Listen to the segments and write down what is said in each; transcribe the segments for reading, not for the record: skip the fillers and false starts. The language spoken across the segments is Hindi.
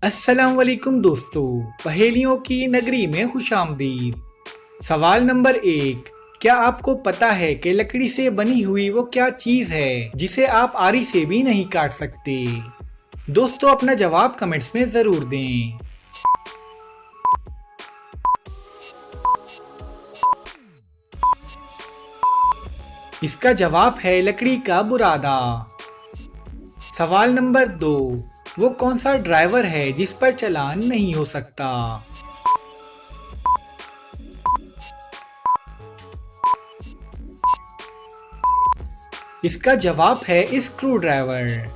अस्सलाम वालेकुम दोस्तों, पहेलियों की नगरी में खुशामदीद। सवाल नंबर 1। क्या आपको पता है कि लकड़ी से बनी हुई वो क्या चीज है जिसे आप आरी से भी नहीं काट सकते? दोस्तों अपना जवाब कमेंट्स में जरूर दें। इसका जवाब है लकड़ी का बुरादा। सवाल नंबर 2। वो कौन सा ड्राइवर है जिस पर चालान नहीं हो सकता? इसका जवाब है स्क्रू ड्राइवर।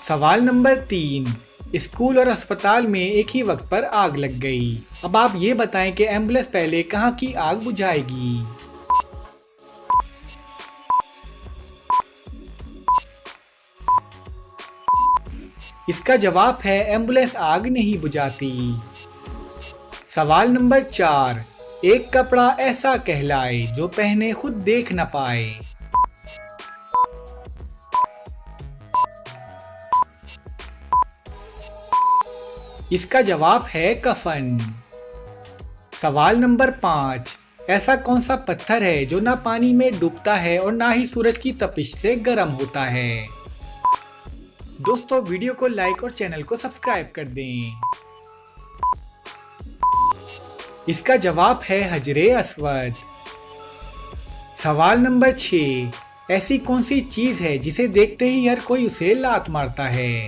सवाल नंबर 3। स्कूल और अस्पताल में एक ही वक्त पर आग लग गई। अब आप ये बताएं कि एम्बुलेंस पहले कहाँ की आग बुझाएगी? इसका जवाब है एम्बुलेंस आग नहीं बुझाती। सवाल नंबर 4। एक कपड़ा ऐसा कहलाए जो पहने खुद देख न पाए। इसका जवाब है कफन। सवाल नंबर 5। ऐसा कौन सा पत्थर है जो ना पानी में डूबता है और ना ही सूरज की तपिश से गर्म होता है? दोस्तों वीडियो को लाइक और चैनल को सब्सक्राइब कर दें। इसका जवाब है हजरे अस्वद। सवाल नंबर 6। ऐसी कौन सी चीज है जिसे देखते ही हर कोई उसे लात मारता है?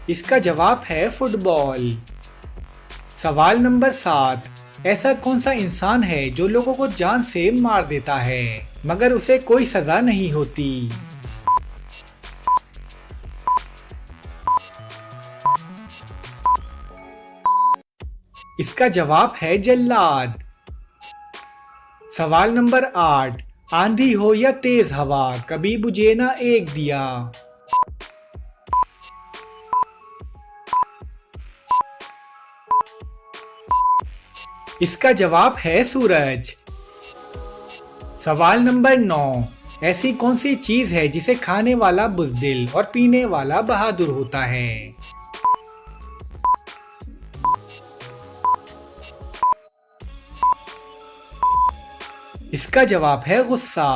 इसका जवाब है फुटबॉल। सवाल नंबर 7। ऐसा कौन सा इंसान है जो लोगों को जान से मार देता है मगर उसे कोई सजा नहीं होती? इसका जवाब है जल्लाद। सवाल नंबर 8। आंधी हो या तेज हवा कभी बुझे ना एक दिया। इसका जवाब है सूरज। सवाल नंबर 9। ऐसी कौन सी चीज है जिसे खाने वाला बुज़दिल और पीने वाला बहादुर होता है? इसका जवाब है गुस्सा।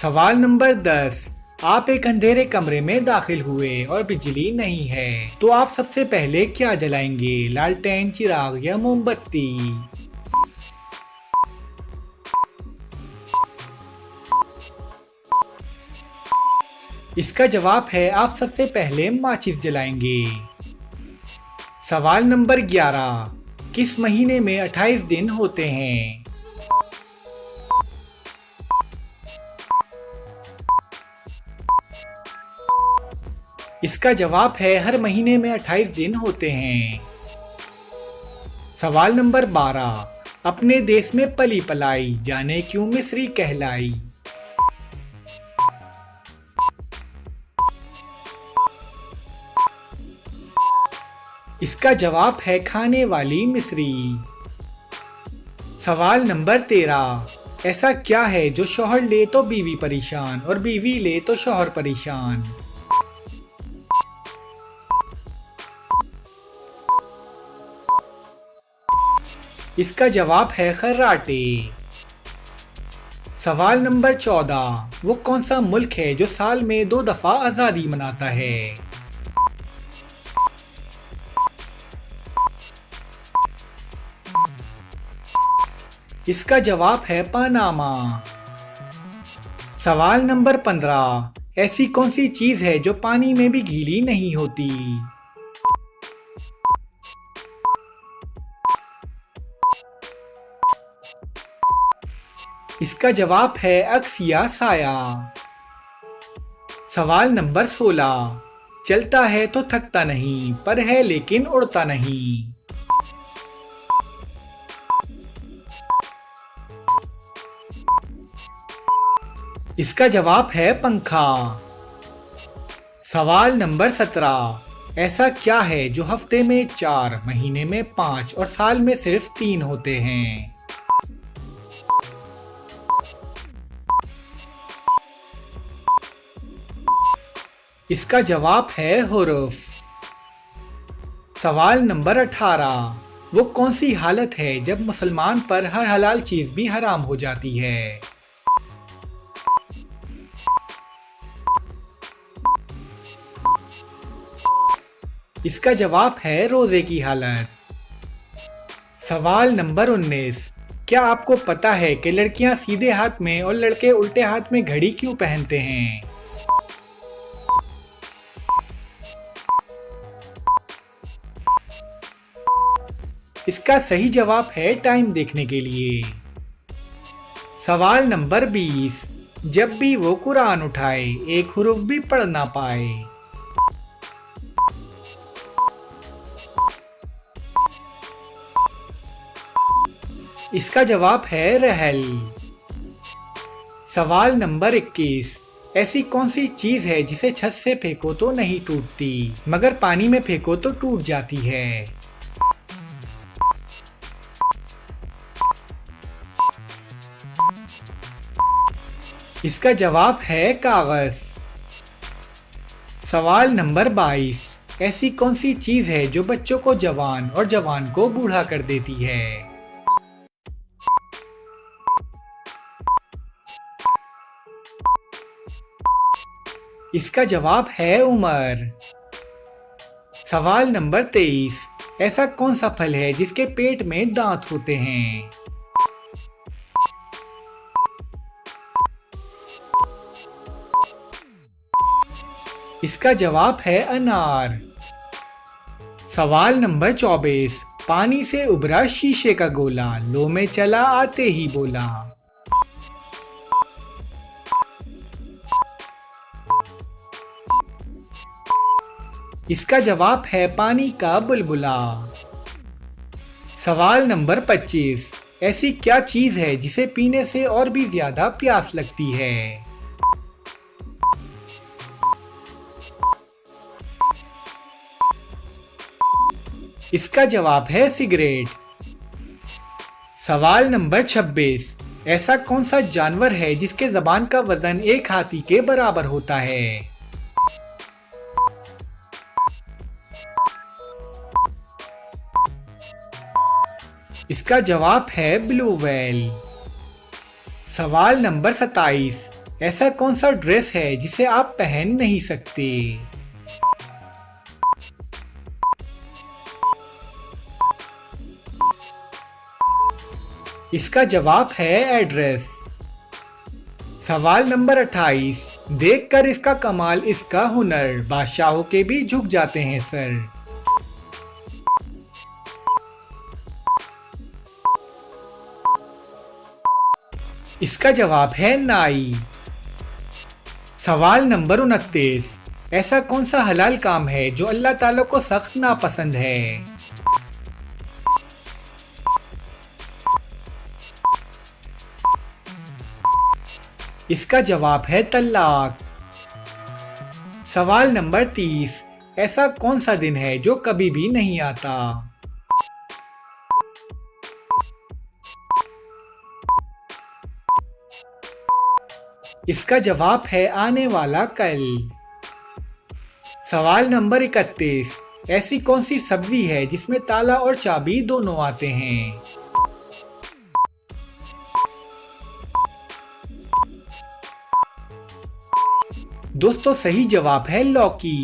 सवाल नंबर 10। आप एक अंधेरे कमरे में दाखिल हुए और बिजली नहीं है तो आप सबसे पहले क्या जलाएंगे? लालटेन, चिराग या मोमबत्ती? इसका जवाब है आप सबसे पहले माचिस जलाएंगे। सवाल नंबर 11। किस महीने में 28 दिन होते हैं? इसका जवाब है हर महीने में 28 दिन होते हैं। सवाल नंबर 12। अपने देश में पली पलाई जाने क्यों मिस्री कहलाई? इसका जवाब है खाने वाली मिस्री। सवाल नंबर 13। ऐसा क्या है जो शौहर ले तो बीवी परेशान और बीवी ले तो शौहर परेशान? इसका जवाब है खर्राटे। सवाल नंबर 14। वो कौन सा मुल्क है जो साल में 2 दफा आजादी मनाता है? इसका जवाब है पनामा। सवाल नंबर 15। ऐसी कौन सी चीज है जो पानी में भी गीली नहीं होती? इसका जवाब है अक्स या साया। सवाल नंबर 16। चलता है तो थकता नहीं पर है लेकिन उड़ता नहीं। इसका जवाब है पंखा। सवाल नंबर 17। ऐसा क्या है जो हफ्ते में 4, महीने में 5 और साल में सिर्फ 3 होते हैं? इसका जवाब है हुरुफ। सवाल नंबर 18, वो कौन सी हालत है जब मुसलमान पर हर हलाल चीज भी हराम हो जाती है? इसका जवाब है रोजे की हालत। सवाल नंबर 19, क्या आपको पता है कि लड़कियां सीधे हाथ में और लड़के उल्टे हाथ में घड़ी क्यों पहनते हैं? इसका सही जवाब है टाइम देखने के लिए। सवाल नंबर 20, जब भी वो कुरान उठाए एक हुरूफ भी पढ़ ना पाए। इसका जवाब है रहल। सवाल नंबर 21, ऐसी कौन सी चीज है जिसे छत से फेंको तो नहीं टूटती मगर पानी में फेंको तो टूट जाती है? इसका जवाब है कागज। सवाल नंबर 22, ऐसी कौन सी चीज है जो बच्चों को जवान और जवान को बूढ़ा कर देती है? इसका जवाब है उम्र। सवाल नंबर 23, ऐसा कौन सा फल है जिसके पेट में दांत होते हैं? इसका जवाब है अनार। सवाल नंबर 24, पानी से उभरा शीशे का गोला लो में चला आते ही बोला। इसका जवाब है पानी का बुलबुला। सवाल नंबर 25, ऐसी क्या चीज है जिसे पीने से और भी ज्यादा प्यास लगती है? इसका जवाब है सिगरेट। सवाल नंबर 26, ऐसा कौन सा जानवर है जिसके ज़बान का वजन एक हाथी के बराबर होता है? इसका जवाब है ब्लू व्हेल। सवाल नंबर 27, ऐसा कौन सा ड्रेस है जिसे आप पहन नहीं सकते? इसका जवाब है एड्रेस। सवाल नंबर 28, देखकर इसका कमाल इसका हुनर बादशाहों के भी झुक जाते हैं सर। इसका जवाब है नाई। सवाल नंबर 29, ऐसा कौन सा हलाल काम है जो अल्लाह ताला को सख्त नापसंद है? इसका जवाब है तलाक। सवाल नंबर 30, ऐसा कौन सा दिन है जो कभी भी नहीं आता? इसका जवाब है आने वाला कल। सवाल नंबर 31, ऐसी कौन सी सब्जी है जिसमें ताला और चाबी दोनों आते हैं? दोस्तों सही जवाब है लौकी।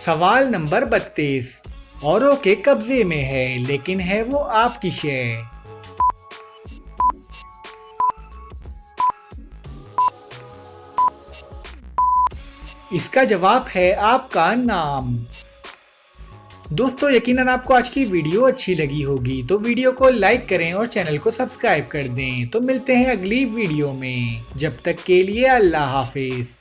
सवाल नंबर 32, औरों के कब्जे में है लेकिन है वो आपकी शय। इसका जवाब है आपका नाम। दोस्तों यकीनन आपको आज की वीडियो अच्छी लगी होगी, तो वीडियो को लाइक करें और चैनल को सब्सक्राइब कर दें। तो मिलते हैं अगली वीडियो में, जब तक के लिए अल्लाह हाफिज।